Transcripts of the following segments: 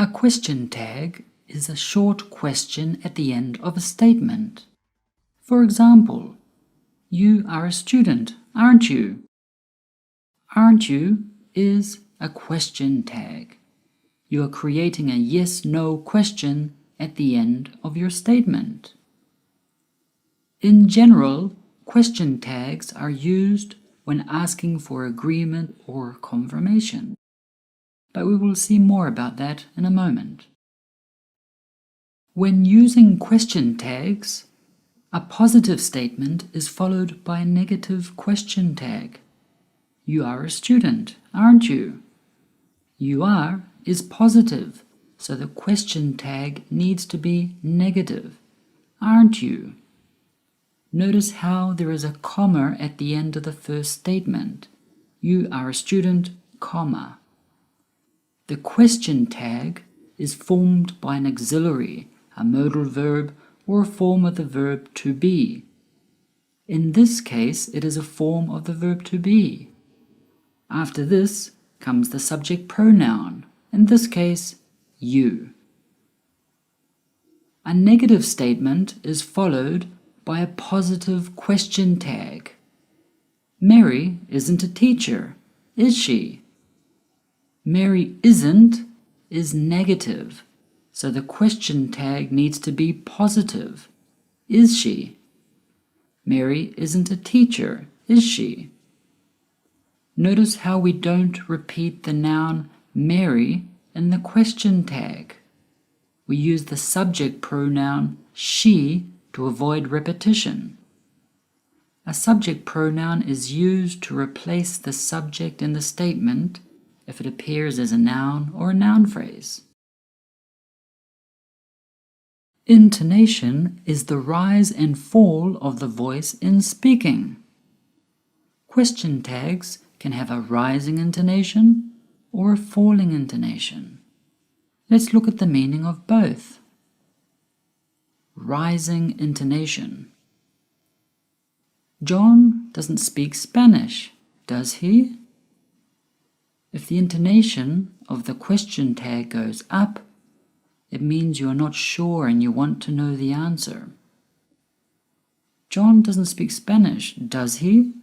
A question tag is a short question at the end of a statement. For example, you are a student, aren't you? Aren't you is a question tag. You are creating a yes-no question at the end of your statement. In general, question tags are used when asking for agreement or confirmation. But we will see more about that in a moment. When using question tags, a positive statement is followed by a negative question tag. You are a student, aren't you? You are is positive, so the question tag needs to be negative. Aren't you? Notice how there is a comma at the end of the first statement. You are a student, comma. The question tag is formed by an auxiliary, a modal verb, or a form of the verb to be. In this case, it is a form of the verb to be. After this comes the subject pronoun, in this case, you. A negative statement is followed by a positive question tag. Mary isn't a teacher, is she? Mary isn't is negative, so the question tag needs to be positive. Is she? Mary isn't a teacher, is she? Notice how we don't repeat the noun Mary in the question tag. We use the subject pronoun she to avoid repetition. A subject pronoun is used to replace the subject in the statement if it appears as a noun or a noun phrase. Intonation is the rise and fall of the voice in speaking. Question tags can have a rising intonation or a falling intonation. Let's look at the meaning of both. Rising intonation. John doesn't speak Spanish, does he? If the intonation of the question tag goes up, it means you are not sure and you want to know the answer. John doesn't speak Spanish, does he?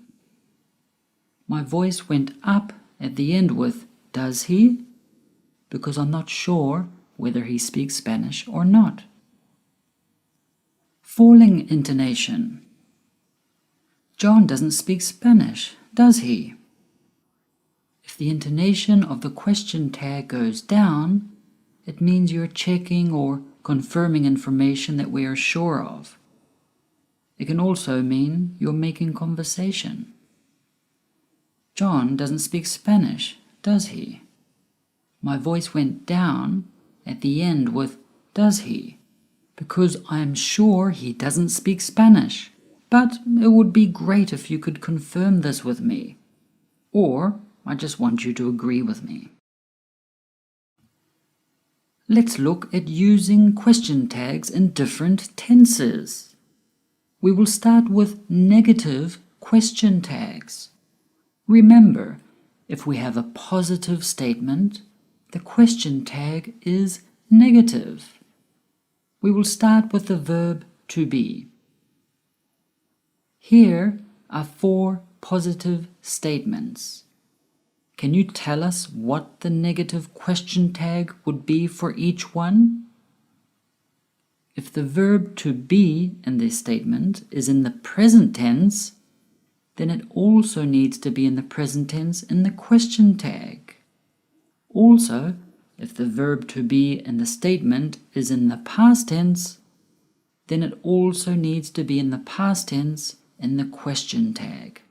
My voice went up at the end with does he? Because I'm not sure whether he speaks Spanish or not. Falling intonation. John doesn't speak Spanish, does he? If the intonation of the question tag goes down, it means you're checking or confirming information that we are sure of. It can also mean you're making conversation. John doesn't speak Spanish, does he? My voice went down at the end with does he? Because I am sure he doesn't speak Spanish, but it would be great if you could confirm this with me. Or I just want you to agree with me. Let's look at using question tags in different tenses. We will start with negative question tags. Remember, if we have a positive statement, the question tag is negative. We will start with the verb to be. Here are 4 positive statements. Can you tell us what the negative question tag would be for each one? If the verb to be in this statement is in the present tense, then it also needs to be in the present tense in the question tag. Also, if the verb to be in the statement is in the past tense, then it also needs to be in the past tense in the question tag.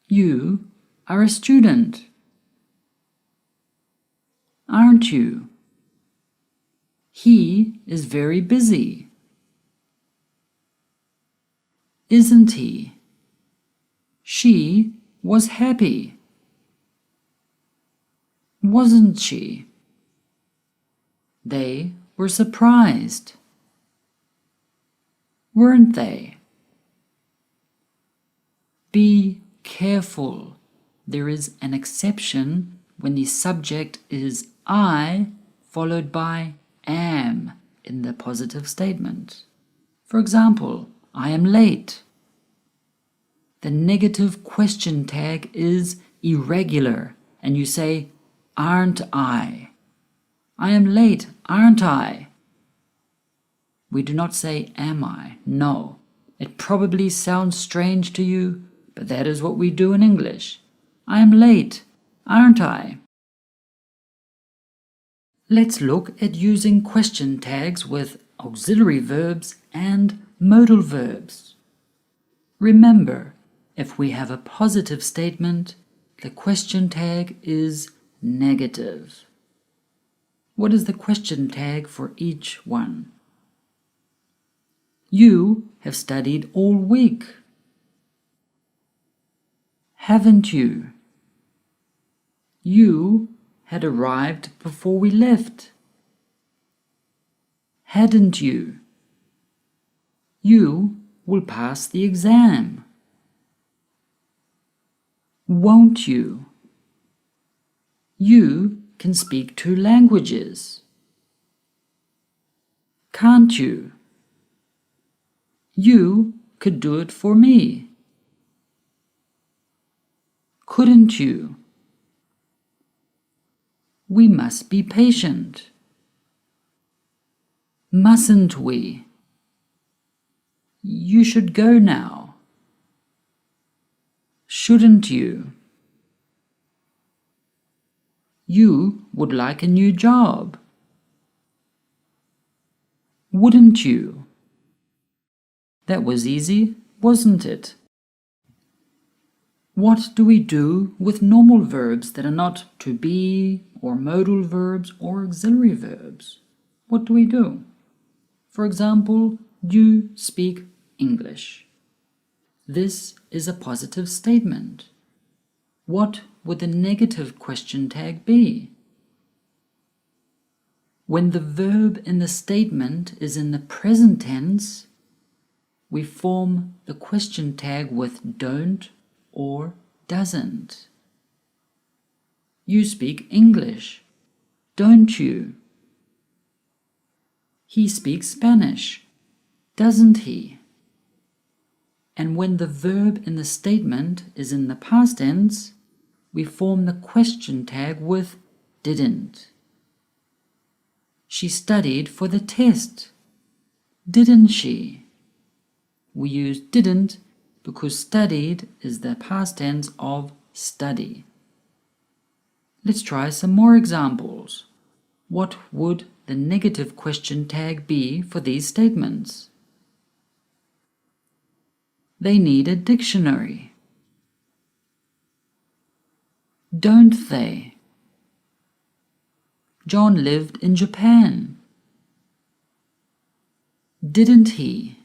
You are a student, aren't you? He is very busy, isn't he? She was happy, wasn't she? They were surprised, weren't they? Be careful. There is an exception when the subject is I followed by am in the positive statement. For example, I am late. The negative question tag is irregular, and you say, aren't I? I am late, aren't I? We do not say, am I? No. It probably sounds strange to you, but that is what we do in English. I am late, aren't I? Let's look at using question tags with auxiliary verbs and modal verbs. Remember, if we have a positive statement, the question tag is negative. What is the question tag for each one? You have studied all week. Haven't you? You had arrived before we left. Hadn't you? You will pass the exam. Won't you? You can speak 2 languages. Can't you? You could do it for me. Couldn't you? We must be patient. Mustn't we? You should go now. Shouldn't you? You would like a new job. Wouldn't you? That was easy, wasn't it? What do we do with normal verbs that are not to be, or modal verbs, or auxiliary verbs? What do we do? For example, you speak English. This is a positive statement. What would the negative question tag be? When the verb in the statement is in the present tense, we form the question tag with don't or doesn't. You speak English, don't you? He speaks Spanish, doesn't he? And when the verb in the statement is in the past tense, we form the question tag with didn't. She studied for the test, didn't she? We use didn't because studied is the past tense of study. Let's try some more examples. What would the negative question tag be for these statements? They need a dictionary. Don't they? John lived in Japan. Didn't he?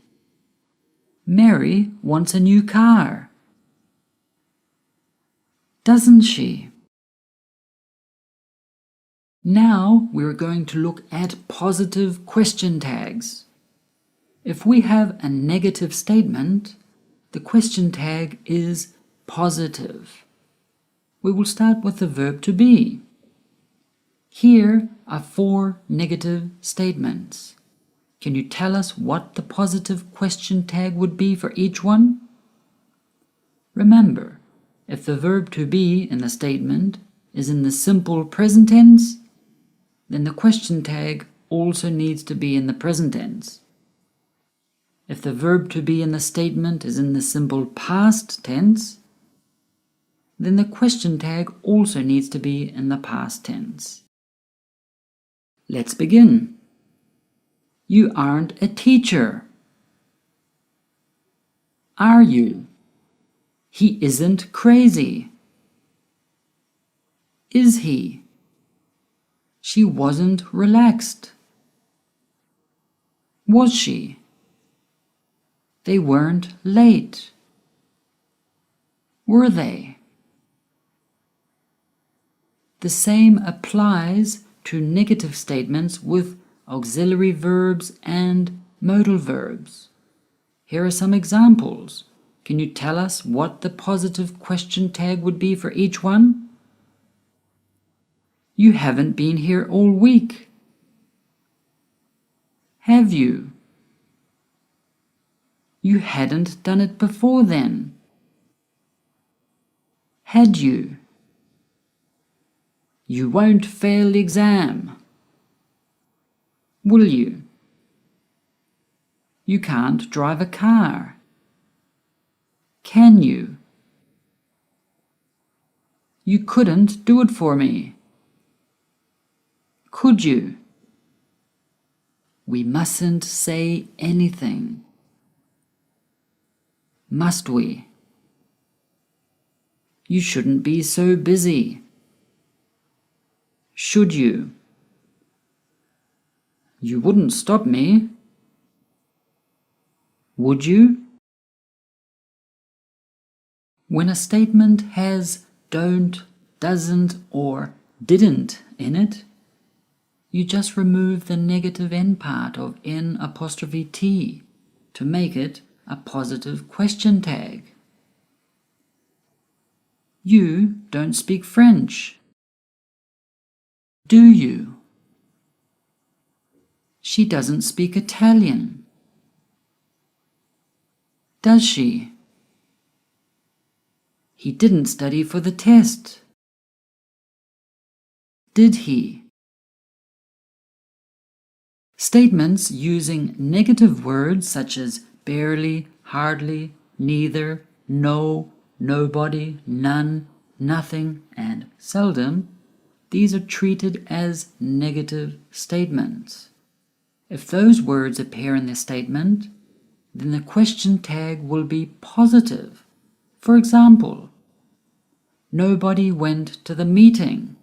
Mary wants a new car. Doesn't she? Now we're going to look at positive question tags. If we have a negative statement, the question tag is positive. We will start with the verb to be. Here are 4 negative statements. Can you tell us what the positive question tag would be for each one? Remember, if the verb to be in the statement is in the simple present tense, then the question tag also needs to be in the present tense. If the verb to be in the statement is in the simple past tense, then the question tag also needs to be in the past tense. Let's begin. You aren't a teacher. Are you? He isn't crazy. Is he? She wasn't relaxed. Was she? They weren't late. Were they? The same applies to negative statements with auxiliary verbs and modal verbs. Here are some examples. Can you tell us what the positive question tag would be for each one? You haven't been here all week. Have you? You hadn't done it before then. Had you? You won't fail the exam. Will you? You can't drive a car. Can you? You couldn't do it for me. Could you? We mustn't say anything. Must we? You shouldn't be so busy. Should you? You wouldn't stop me. Would you? When a statement has don't, doesn't, or didn't in it, you just remove the negative end part of N''T to make it a positive question tag. You don't speak French. Do you? She doesn't speak Italian. Does she? He didn't study for the test. Did he? Statements using negative words such as barely, hardly, neither, no, nobody, none, nothing, and seldom, these are treated as negative statements. If those words appear in the statement, then the question tag will be positive. For example, nobody went to the meeting.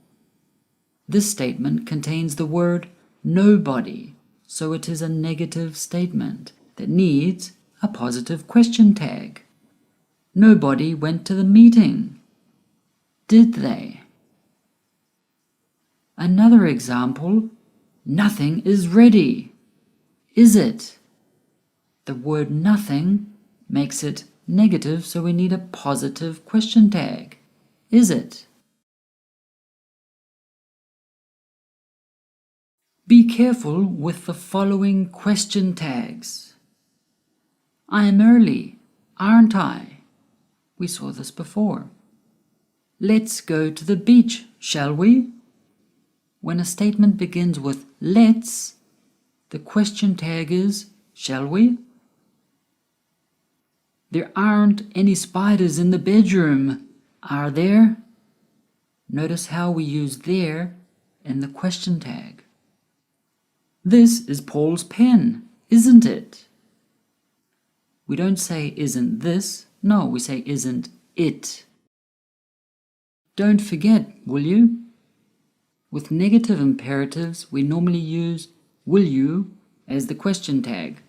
This statement contains the word nobody, so it is a negative statement that needs a positive question tag. Nobody went to the meeting. Did they? Another example, nothing is ready. Is it? The word nothing makes it negative, so we need a positive question tag. Is it? Be careful with the following question tags. I am early, aren't I? We saw this before. Let's go to the beach, shall we? When a statement begins with let's, the question tag is shall we? There aren't any spiders in the bedroom, are there? Notice how we use there in the question tag. This is Paul's pen, isn't it? We don't say isn't this, no, we say isn't it. Don't forget, will you? With negative imperatives, we normally use will you as the question tag.